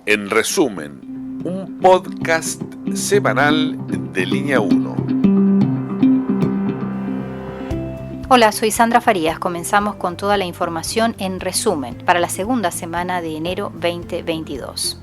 En resumen, un podcast semanal de Línea 1. Hola, soy Sandra Farías. Comenzamos con toda la información en resumen para la segunda semana de enero 2022.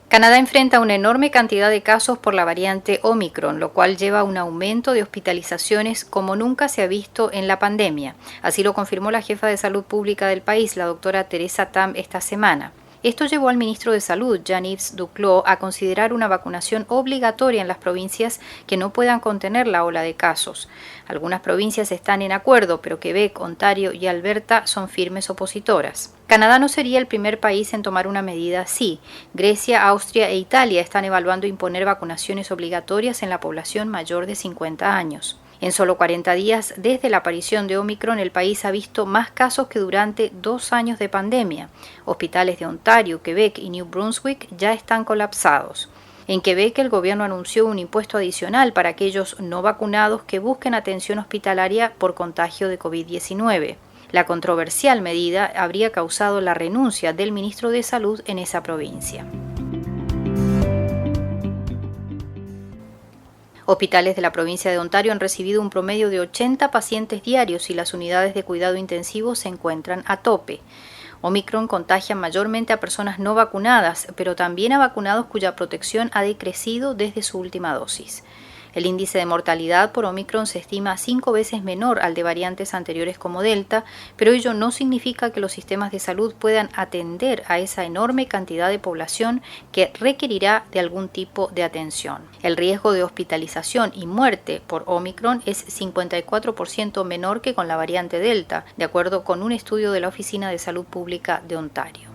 Canadá enfrenta una enorme cantidad de casos por la variante Omicron, lo cual lleva a un aumento de hospitalizaciones como nunca se ha visto en la pandemia. Así lo confirmó la jefa de salud pública del país, la doctora Theresa Tam, esta semana. Esto llevó al ministro de Salud, Jean-Yves Duclos, a considerar una vacunación obligatoria en las provincias que no puedan contener la ola de casos. Algunas provincias están en acuerdo, pero Quebec, Ontario y Alberta son firmes opositoras. Canadá no sería el primer país en tomar una medida así. Grecia, Austria e Italia están evaluando imponer vacunaciones obligatorias en la población mayor de 50 años. En solo 40 días desde la aparición de Omicron, el país ha visto más casos que durante 2 años de pandemia. Hospitales de Ontario, Quebec y New Brunswick ya están colapsados. En Quebec, el gobierno anunció un impuesto adicional para aquellos no vacunados que busquen atención hospitalaria por contagio de COVID-19. La controversial medida habría causado la renuncia del ministro de Salud en esa provincia. Hospitales de la provincia de Ontario han recibido un promedio de 80 pacientes diarios y las unidades de cuidado intensivo se encuentran a tope. Omicron contagia mayormente a personas no vacunadas, pero también a vacunados cuya protección ha decrecido desde su última dosis. El índice de mortalidad por Omicron se estima 5 veces menor al de variantes anteriores como Delta, pero ello no significa que los sistemas de salud puedan atender a esa enorme cantidad de población que requerirá de algún tipo de atención. El riesgo de hospitalización y muerte por Omicron es 54% menor que con la variante Delta, de acuerdo con un estudio de la Oficina de Salud Pública de Ontario.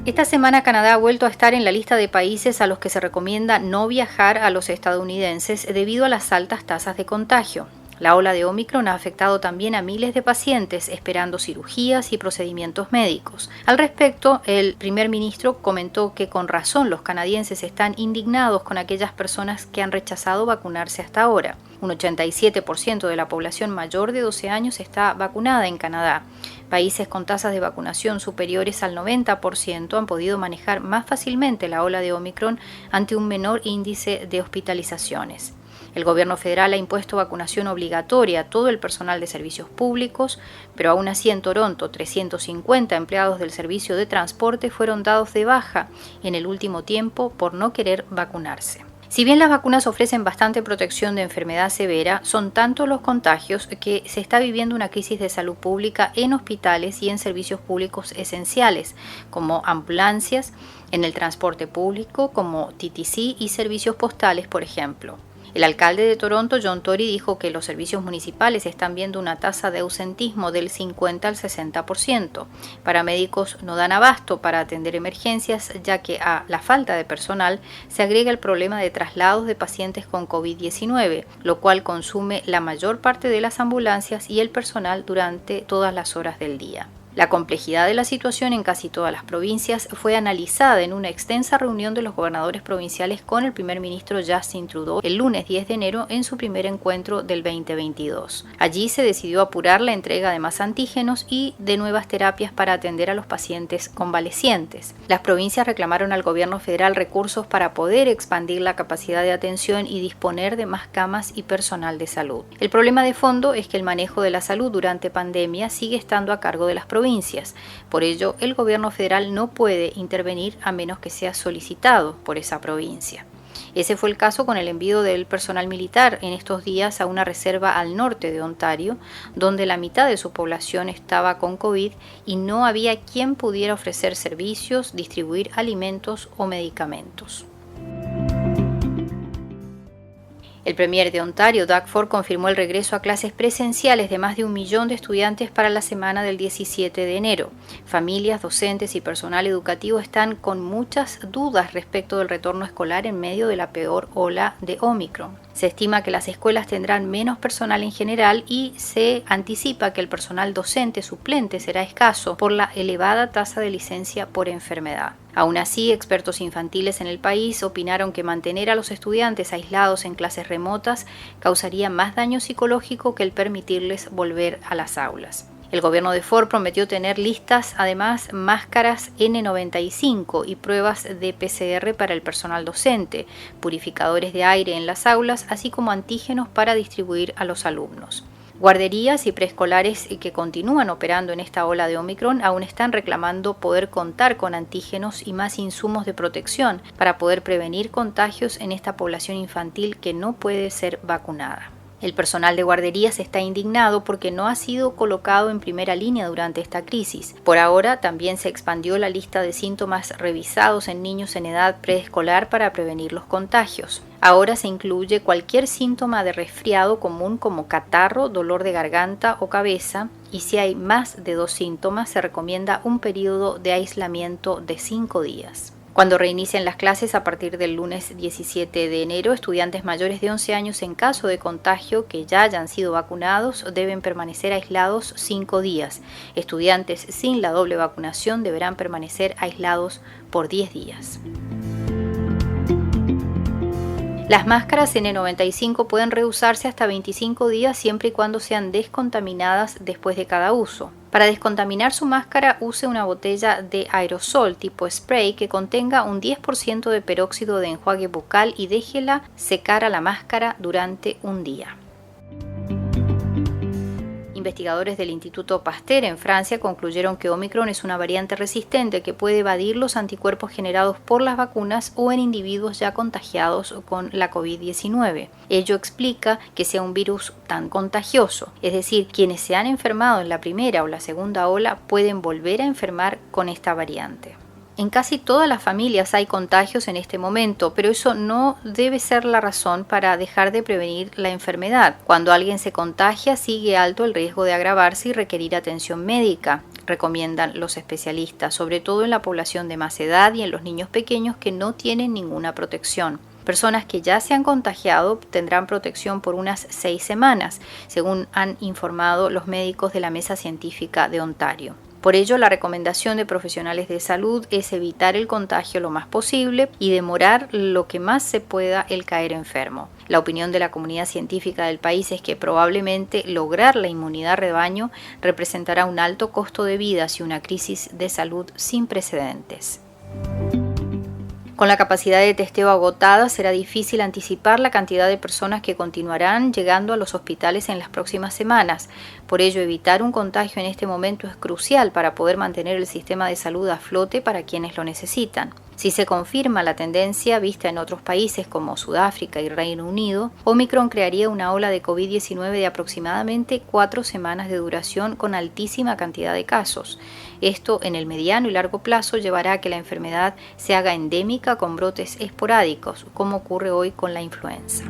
Esta semana Canadá ha vuelto a estar en la lista de países a los que se recomienda no viajar a los estadounidenses debido a las altas tasas de contagio. La ola de Omicron ha afectado también a miles de pacientes esperando cirugías y procedimientos médicos. Al respecto, el primer ministro comentó que con razón los canadienses están indignados con aquellas personas que han rechazado vacunarse hasta ahora. Un 87% de la población mayor de 12 años está vacunada en Canadá. Países con tasas de vacunación superiores al 90% han podido manejar más fácilmente la ola de Omicron ante un menor índice de hospitalizaciones. El gobierno federal ha impuesto vacunación obligatoria a todo el personal de servicios públicos, pero aún así en Toronto 350 empleados del servicio de transporte fueron dados de baja en el último tiempo por no querer vacunarse. Si bien las vacunas ofrecen bastante protección de enfermedad severa, son tantos los contagios que se está viviendo una crisis de salud pública en hospitales y en servicios públicos esenciales, como ambulancias, en el transporte público, como TTC y servicios postales, por ejemplo. El alcalde de Toronto, John Tory, dijo que los servicios municipales están viendo una tasa de ausentismo del 50 al 60%. Paramédicos no dan abasto para atender emergencias, ya que a la falta de personal se agrega el problema de traslados de pacientes con COVID-19, lo cual consume la mayor parte de las ambulancias y el personal durante todas las horas del día. La complejidad de la situación en casi todas las provincias fue analizada en una extensa reunión de los gobernadores provinciales con el primer ministro Justin Trudeau el lunes 10 de enero en su primer encuentro del 2022. Allí se decidió apurar la entrega de más antígenos y de nuevas terapias para atender a los pacientes convalecientes. Las provincias reclamaron al gobierno federal recursos para poder expandir la capacidad de atención y disponer de más camas y personal de salud. El problema de fondo es que el manejo de la salud durante pandemia sigue estando a cargo de las provincias. Por ello, el gobierno federal no puede intervenir a menos que sea solicitado por esa provincia. Ese fue el caso con el envío del personal militar en estos días a una reserva al norte de Ontario, donde la mitad de su población estaba con COVID y no había quien pudiera ofrecer servicios, distribuir alimentos o medicamentos. El premier de Ontario, Doug Ford, confirmó el regreso a clases presenciales de más de 1 millón de estudiantes para la semana del 17 de enero. Familias, docentes y personal educativo están con muchas dudas respecto del retorno escolar en medio de la peor ola de Omicron. Se estima que las escuelas tendrán menos personal en general y se anticipa que el personal docente suplente será escaso por la elevada tasa de licencia por enfermedad. Aún así, expertos infantiles en el país opinaron que mantener a los estudiantes aislados en clases remotas causaría más daño psicológico que el permitirles volver a las aulas. El gobierno de Ford prometió tener listas además máscaras N95 y pruebas de PCR para el personal docente, purificadores de aire en las aulas, así como antígenos para distribuir a los alumnos. Guarderías y preescolares que continúan operando en esta ola de Omicron aún están reclamando poder contar con antígenos y más insumos de protección para poder prevenir contagios en esta población infantil que no puede ser vacunada. El personal de guarderías está indignado porque no ha sido colocado en primera línea durante esta crisis. Por ahora, también se expandió la lista de síntomas revisados en niños en edad preescolar para prevenir los contagios. Ahora se incluye cualquier síntoma de resfriado común como catarro, dolor de garganta o cabeza, y si hay más de 2 síntomas, se recomienda un periodo de aislamiento de 5 días. Cuando reinicien las clases a partir del lunes 17 de enero, estudiantes mayores de 11 años en caso de contagio que ya hayan sido vacunados deben permanecer aislados 5 días. Estudiantes sin la doble vacunación deberán permanecer aislados por 10 días. Las máscaras N95 pueden reusarse hasta 25 días siempre y cuando sean descontaminadas después de cada uso. Para descontaminar su máscara, use una botella de aerosol tipo spray que contenga un 10% de peróxido de enjuague bucal y déjela secar a la máscara durante un día. Investigadores del Instituto Pasteur en Francia concluyeron que Omicron es una variante resistente que puede evadir los anticuerpos generados por las vacunas o en individuos ya contagiados con la COVID-19. Ello explica que sea un virus tan contagioso, es decir, quienes se han enfermado en la primera o la segunda ola pueden volver a enfermar con esta variante. En casi todas las familias hay contagios en este momento, pero eso no debe ser la razón para dejar de prevenir la enfermedad. Cuando alguien se contagia, sigue alto el riesgo de agravarse y requerir atención médica, recomiendan los especialistas, sobre todo en la población de más edad y en los niños pequeños que no tienen ninguna protección. Personas que ya se han contagiado tendrán protección por unas 6 semanas, según han informado los médicos de la Mesa Científica de Ontario. Por ello, la recomendación de profesionales de salud es evitar el contagio lo más posible y demorar lo que más se pueda el caer enfermo. La opinión de la comunidad científica del país es que probablemente lograr la inmunidad rebaño representará un alto costo de vidas y una crisis de salud sin precedentes. Con la capacidad de testeo agotada, será difícil anticipar la cantidad de personas que continuarán llegando a los hospitales en las próximas semanas. Por ello, evitar un contagio en este momento es crucial para poder mantener el sistema de salud a flote para quienes lo necesitan. Si se confirma la tendencia vista en otros países como Sudáfrica y Reino Unido, Omicron crearía una ola de COVID-19 de aproximadamente 4 semanas de duración con altísima cantidad de casos. Esto, en el mediano y largo plazo, llevará a que la enfermedad se haga endémica con brotes esporádicos, como ocurre hoy con la influenza.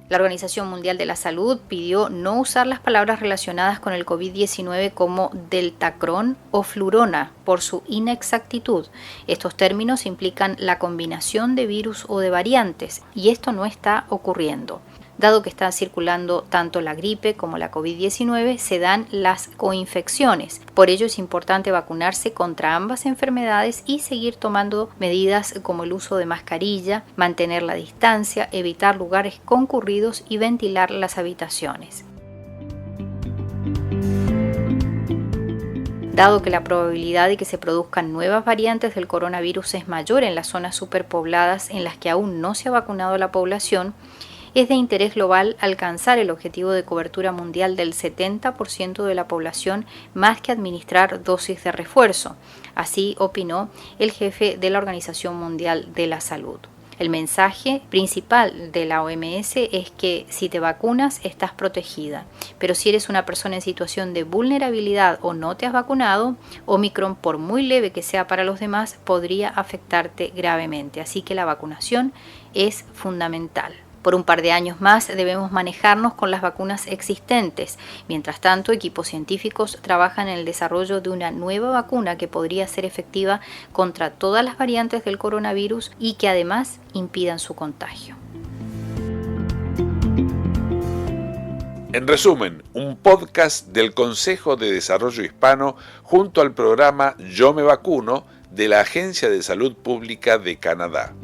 La Organización Mundial de la Salud pidió no usar las palabras relacionadas con el COVID-19 como deltacrón o flurona por su inexactitud. Estos términos implican la combinación de virus o de variantes, y esto no está ocurriendo. Dado que están circulando tanto la gripe como la COVID-19, se dan las coinfecciones. Por ello es importante vacunarse contra ambas enfermedades y seguir tomando medidas como el uso de mascarilla, mantener la distancia, evitar lugares concurridos y ventilar las habitaciones. Dado que la probabilidad de que se produzcan nuevas variantes del coronavirus es mayor en las zonas superpobladas en las que aún no se ha vacunado a la población, es de interés global alcanzar el objetivo de cobertura mundial del 70% de la población más que administrar dosis de refuerzo. Así opinó el jefe de la Organización Mundial de la Salud. El mensaje principal de la OMS es que si te vacunas estás protegida, pero si eres una persona en situación de vulnerabilidad o no te has vacunado, Omicron, por muy leve que sea para los demás, podría afectarte gravemente. Así que la vacunación es fundamental. Por un par de años más debemos manejarnos con las vacunas existentes. Mientras tanto, equipos científicos trabajan en el desarrollo de una nueva vacuna que podría ser efectiva contra todas las variantes del coronavirus y que además impidan su contagio. En resumen, un podcast del Consejo de Desarrollo Hispano junto al programa Yo me vacuno de la Agencia de Salud Pública de Canadá.